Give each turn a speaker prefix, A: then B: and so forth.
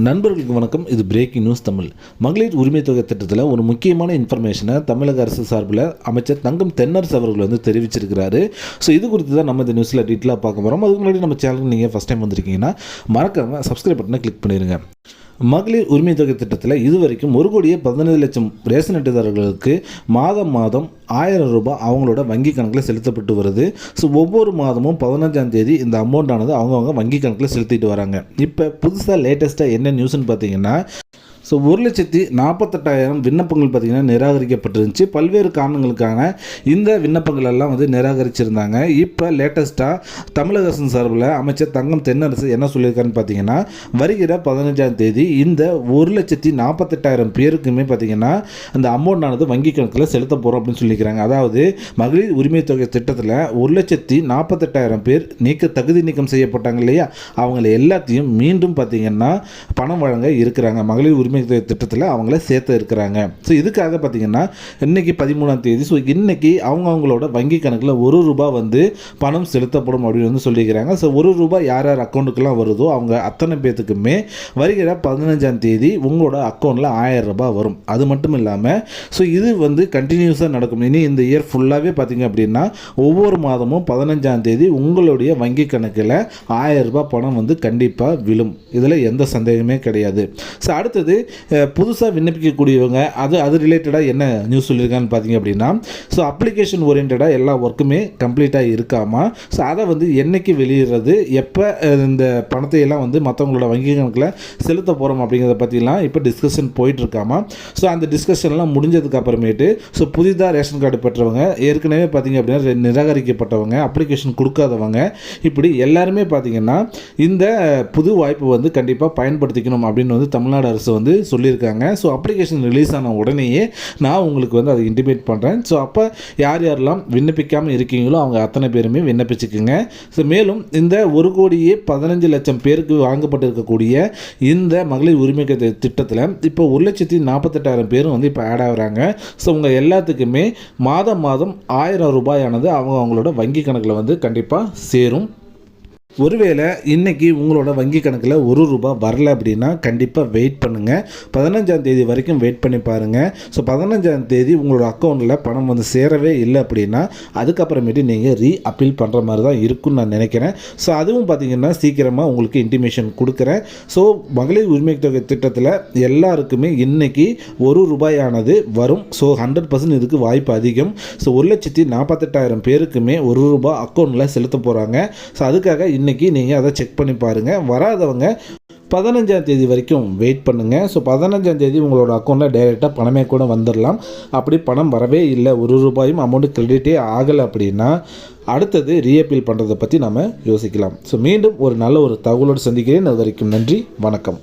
A: நண்பர்களுக்கு வணக்கம். இது பிரேக்கிங் நியூஸ் தமிழ். மகளிர் உரிமை தொகை திட்டத்தில் ஒரு முக்கியமான இன்ஃபர்மேஷனை தமிழக அரசு சார்பில் அமைச்சர் தங்கம் தென்னரசு அவர்கள் தெரிவிச்சிருக்கிறாரு. ஸோ இது குறித்து தான் நம்ம இந்த நியூஸில் டீட்டெயிலாக பார்க்க போகிறோம். அதுக்கு முன்னாடி நம்ம சேனலுக்கு நீங்கள் ஃபஸ்ட் டைம் வந்திருக்கீங்கன்னா மறக்காமல் சப்ஸ்கிரைப் பட்டனை கிளிக் பண்ணிடுங்க. மகளிர் உரிமை தொகை திட்டத்தில் இதுவரைக்கும் 1,15,00,000 ரேஷன் அட்டைதாரர்களுக்கு மாதம் 1000 ரூபாய் அவங்களோட வங்கி கணக்கில் செலுத்தப்பட்டு வருது. ஸோ ஒவ்வொரு மாதமும் 15ஆம் தேதி இந்த அமௌண்ட்டானது அவங்கவுங்க வங்கி கணக்கில் செலுத்திட்டு வராங்க. இப்போ புதுசாக லேட்டஸ்ட்டாக என்ன நியூஸ்ன்னு பார்த்தீங்கன்னா, ஸோ 1,48,000 விண்ணப்பங்கள் பார்த்திங்கன்னா நிராகரிக்கப்பட்டிருந்துச்சு. பல்வேறு காரணங்களுக்கான இந்த விண்ணப்பங்கள் எல்லாம் நிராகரிச்சிருந்தாங்க. இப்போ லேட்டஸ்ட்டாக தமிழக அரசு சார்பில் அமைச்சர் தங்கம் தென்னரசு என்ன சொல்லியிருக்காருன்னு பார்த்தீங்கன்னா, வருகிற 15ஆம் தேதி இந்த 1,48,000 பேருக்குமே பார்த்திங்கன்னா அந்த அமௌண்ட்டானது வங்கி கணக்கில் செலுத்த போகிறோம் அப்படின்னு சொல்லியிருக்கிறாங்க. அதாவது மகளிர் உரிமை தொகை திட்டத்தில் 1,48,000 பேர் தகுதி நீக்கம் செய்யப்பட்டாங்க இல்லையா, அவங்கள எல்லாத்தையும் மீண்டும் பார்த்திங்கன்னா பணம் வழங்க இருக்கிறாங்க. மகளிர் உரிமை திட்டத்தில் அவங்கள சேர்த்து இருக்கிறாங்க. ஸோ இதுக்காக பார்த்தீங்கன்னா இன்னைக்கு 13ஆம் தேதி, ஸோ இன்னைக்கு அவங்களோட வங்கி கணக்கில் ₹1 பணம் செலுத்தப்படும் அப்படின்னு சொல்லியிருக்கிறாங்க. ஸோ ₹1 யார் யார் அக்கௌண்ட்டுக்கெல்லாம் வருதோ அவங்க அத்தனை பேத்துக்குமே வருகிற 15ஆம் தேதி உங்களோட அக்கௌண்ட்டில் ₹1000 வரும். அது மட்டும் இல்லாமல் ஸோ இது கண்டினியூஸாக நடக்கும். இனி இந்த இயர் ஃபுல்லாகவே பார்த்தீங்க அப்படின்னா ஒவ்வொரு மாதமும் 15ஆம் தேதி உங்களுடைய வங்கி கணக்கில் ₹1000 பணம் கண்டிப்பாக விழும். இதில் எந்த சந்தேகமே கிடையாது. ஸோ அடுத்தது புதுசாக விண்ணப்பிக்கக்கூடியவங்க அது ரிலேட்டடாக என்ன நியூஸ் சொல்லியிருக்கான்னு பார்த்தீங்க அப்படின்னா, ஸோ அப்ளிகேஷன் ஓரியன்டாக எல்லா ஒர்க்குமே கம்ப்ளீட்டாக இருக்காமல், ஸோ அதை என்னைக்கு வெளியிடுறது, எப்போ இந்த பணத்தை எல்லாம் மற்றவங்களோட வங்கி கணக்கில் செலுத்த போகிறோம் அப்படிங்கிறத பற்றிலாம் இப்போ டிஸ்கஷன் போயிட்டுருக்காமா. ஸோ அந்த டிஸ்கஷன்லாம் முடிஞ்சதுக்கு அப்புறமேட்டு ஸோ புதிதாக ரேஷன் கார்டு பெற்றவங்க, ஏற்கனவே பார்த்திங்க அப்படின்னா நிராகரிக்கப்பட்டவங்க, அப்ளிகேஷன் கொடுக்காதவங்க, இப்படி எல்லாருமே பார்த்திங்கன்னா இந்த புது வாய்ப்பு கண்டிப்பாக பயன்படுத்திக்கணும் அப்படின்னு தமிழ்நாடு அரசு சொல்லியிருக்காங்க. ஸோ அப்ளிகேஷன் ரிலீஸ் ஆன உடனேயே நான் உங்களுக்கு அதை இன்டிமேட் பண்ணுறேன். ஸோ அப்போ யார் யாரெல்லாம் விண்ணப்பிக்காமல் இருக்கீங்களோ அவங்க அத்தனை பேருமே விண்ணப்பிச்சுக்குங்க. ஸோ மேலும் இந்த 1,15,00,000 பேருக்கு வழங்கப்பட்டிருக்கக்கூடிய இந்த மகளிர் உரிமை திட்டத்தில் இப்போ 1,48,000 பேரும் இப்போ ஆட் ஆகுறாங்க. ஸோ உங்கள் எல்லாத்துக்குமே மாதம் ₹1000 அவங்களோட வங்கி கணக்கில் கண்டிப்பாக சேரும். ஒருவேளை இன்றைக்கி உங்களோட வங்கி கணக்கில் ₹1 வரல அப்படின்னா கண்டிப்பாக வெயிட் பண்ணுங்கள். 15ஆம் தேதி வரைக்கும் வெயிட் பண்ணி பாருங்கள். ஸோ 15ஆம் தேதி உங்களோட அக்கௌண்ட்டில் பணம் சேரவே இல்லை அப்படின்னா அதுக்கப்புறமேட்டு நீங்கள் அப்பீல் பண்ணுற மாதிரி தான் இருக்குன்னு நான் நினைக்கிறேன். ஸோ அதுவும் பார்த்திங்கன்னா சீக்கிரமாக உங்களுக்கு இன்டிமேஷன் கொடுக்குறேன். ஸோ மகளிர் உரிமை தொகை திட்டத்தில் எல்லாருக்குமே இன்றைக்கி ₹1 வரும். ஸோ 100% இதுக்கு வாய்ப்பு அதிகம். ஸோ 1,48,000 பேருக்குமே ₹1 அக்கௌண்ட்டில் செலுத்த போகிறாங்க. ஸோ அதுக்காக இன்றைக்கி நீங்கள் அதை செக் பண்ணி பாருங்கள். வராதவங்க 15ஆம் தேதி வரைக்கும் வெயிட் பண்ணுங்கள். ஸோ 15ஆம் தேதி உங்களோட அக்கௌண்ட்டில் டைரெக்டாக பணமே கூட வந்துடலாம். அப்படி பணம் வரவே இல்லை, ₹1 அமௌண்ட்டு கிரெடிட்டே ஆகலை அப்படின்னா அடுத்தது ரீஅப்பீல் பண்ணுறதை பற்றி நம்ம யோசிக்கலாம். ஸோ மீண்டும் ஒரு நல்ல தகவலோடு சந்திக்கிறேன். அது வரைக்கும் நன்றி, வணக்கம்.